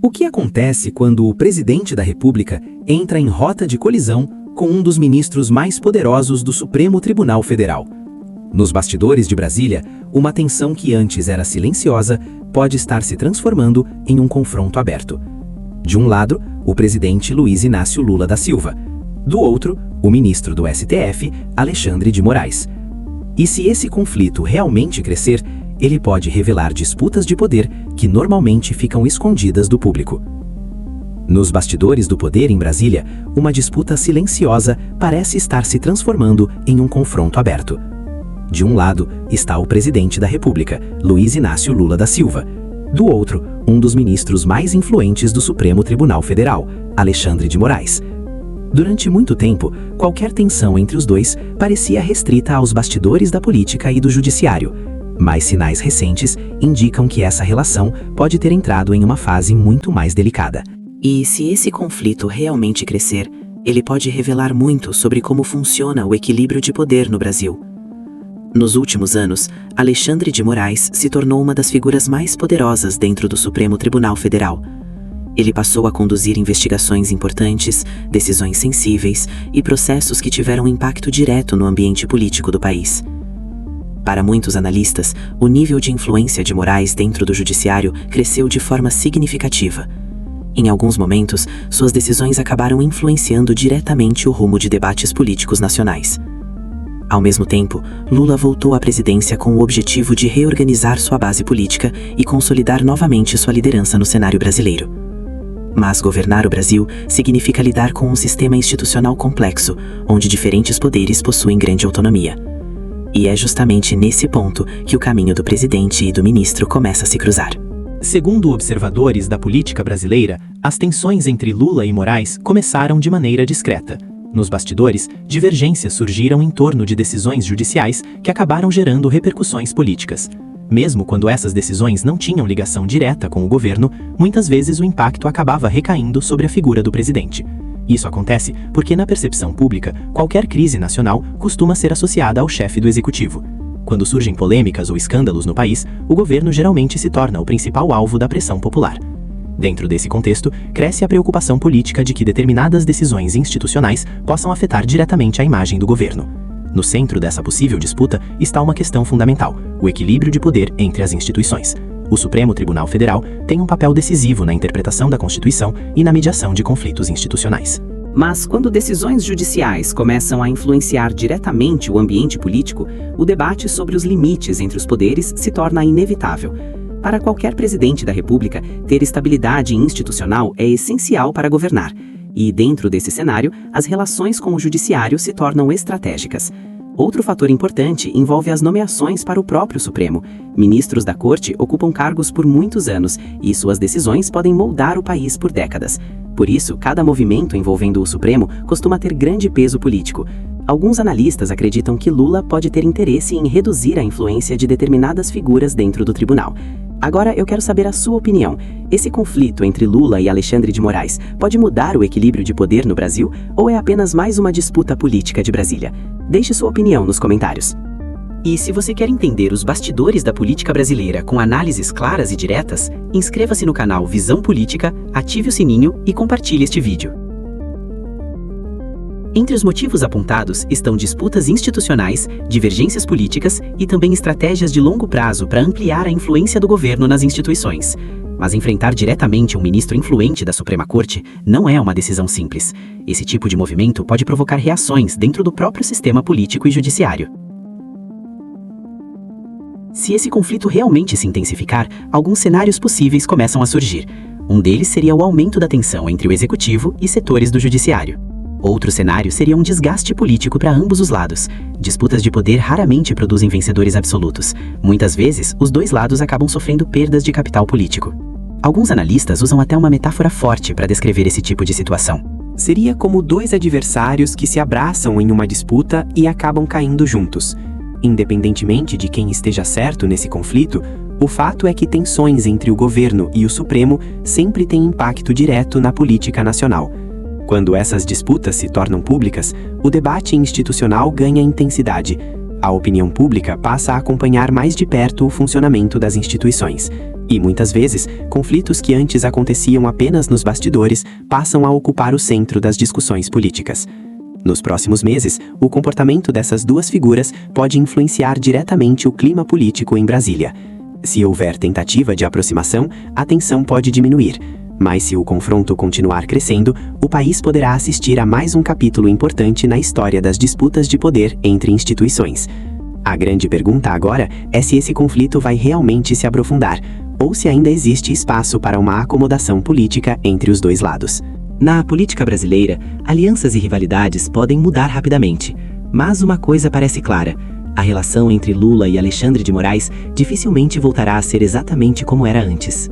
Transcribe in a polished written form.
O que acontece quando o presidente da República entra em rota de colisão com um dos ministros mais poderosos do Supremo Tribunal Federal? Nos bastidores de Brasília, uma tensão que antes era silenciosa pode estar se transformando em um confronto aberto. De um lado, o presidente Luiz Inácio Lula da Silva. Do outro, o ministro do STF, Alexandre de Moraes. E se esse conflito realmente crescer, ele pode revelar disputas de poder que normalmente ficam escondidas do público. Nos bastidores do poder em Brasília, uma disputa silenciosa parece estar se transformando em um confronto aberto. De um lado está o presidente da República, Luiz Inácio Lula da Silva. Do outro, um dos ministros mais influentes do Supremo Tribunal Federal, Alexandre de Moraes. Durante muito tempo, qualquer tensão entre os dois parecia restrita aos bastidores da política e do judiciário. Mas sinais recentes indicam que essa relação pode ter entrado em uma fase muito mais delicada. E se esse conflito realmente crescer, ele pode revelar muito sobre como funciona o equilíbrio de poder no Brasil. Nos últimos anos, Alexandre de Moraes se tornou uma das figuras mais poderosas dentro do Supremo Tribunal Federal. Ele passou a conduzir investigações importantes, decisões sensíveis e processos que tiveram impacto direto no ambiente político do país. Para muitos analistas, o nível de influência de Moraes dentro do judiciário cresceu de forma significativa. Em alguns momentos, suas decisões acabaram influenciando diretamente o rumo de debates políticos nacionais. Ao mesmo tempo, Lula voltou à presidência com o objetivo de reorganizar sua base política e consolidar novamente sua liderança no cenário brasileiro. Mas governar o Brasil significa lidar com um sistema institucional complexo, onde diferentes poderes possuem grande autonomia. E é justamente nesse ponto que o caminho do presidente e do ministro começa a se cruzar. Segundo observadores da política brasileira, as tensões entre Lula e Moraes começaram de maneira discreta. Nos bastidores, divergências surgiram em torno de decisões judiciais que acabaram gerando repercussões políticas. Mesmo quando essas decisões não tinham ligação direta com o governo, muitas vezes o impacto acabava recaindo sobre a figura do presidente. Isso acontece porque, na percepção pública, qualquer crise nacional costuma ser associada ao chefe do executivo. Quando surgem polêmicas ou escândalos no país, o governo geralmente se torna o principal alvo da pressão popular. Dentro desse contexto, cresce a preocupação política de que determinadas decisões institucionais possam afetar diretamente a imagem do governo. No centro dessa possível disputa está uma questão fundamental: o equilíbrio de poder entre as instituições. O Supremo Tribunal Federal tem um papel decisivo na interpretação da Constituição e na mediação de conflitos institucionais. Mas quando decisões judiciais começam a influenciar diretamente o ambiente político, o debate sobre os limites entre os poderes se torna inevitável. Para qualquer presidente da República, ter estabilidade institucional é essencial para governar. E, dentro desse cenário, as relações com o judiciário se tornam estratégicas. Outro fator importante envolve as nomeações para o próprio Supremo. Ministros da Corte ocupam cargos por muitos anos e suas decisões podem moldar o país por décadas. Por isso, cada movimento envolvendo o Supremo costuma ter grande peso político. Alguns analistas acreditam que Lula pode ter interesse em reduzir a influência de determinadas figuras dentro do tribunal. Agora eu quero saber a sua opinião. Esse conflito entre Lula e Alexandre de Moraes pode mudar o equilíbrio de poder no Brasil ou é apenas mais uma disputa política de Brasília? Deixe sua opinião nos comentários. E se você quer entender os bastidores da política brasileira com análises claras e diretas, inscreva-se no canal Visão Política, ative o sininho e compartilhe este vídeo. Entre os motivos apontados estão disputas institucionais, divergências políticas e também estratégias de longo prazo para ampliar a influência do governo nas instituições. Mas enfrentar diretamente um ministro influente da Suprema Corte não é uma decisão simples. Esse tipo de movimento pode provocar reações dentro do próprio sistema político e judiciário. Se esse conflito realmente se intensificar, alguns cenários possíveis começam a surgir. Um deles seria o aumento da tensão entre o executivo e setores do judiciário. Outro cenário seria um desgaste político para ambos os lados. Disputas de poder raramente produzem vencedores absolutos. Muitas vezes, os dois lados acabam sofrendo perdas de capital político. Alguns analistas usam até uma metáfora forte para descrever esse tipo de situação. Seria como dois adversários que se abraçam em uma disputa e acabam caindo juntos. Independentemente de quem esteja certo nesse conflito, o fato é que tensões entre o governo e o Supremo sempre têm impacto direto na política nacional. Quando essas disputas se tornam públicas, o debate institucional ganha intensidade. A opinião pública passa a acompanhar mais de perto o funcionamento das instituições. E muitas vezes, conflitos que antes aconteciam apenas nos bastidores passam a ocupar o centro das discussões políticas. Nos próximos meses, o comportamento dessas duas figuras pode influenciar diretamente o clima político em Brasília. Se houver tentativa de aproximação, a tensão pode diminuir. Mas se o confronto continuar crescendo, o país poderá assistir a mais um capítulo importante na história das disputas de poder entre instituições. A grande pergunta agora é se esse conflito vai realmente se aprofundar, ou se ainda existe espaço para uma acomodação política entre os dois lados. Na política brasileira, alianças e rivalidades podem mudar rapidamente. Mas uma coisa parece clara: a relação entre Lula e Alexandre de Moraes dificilmente voltará a ser exatamente como era antes.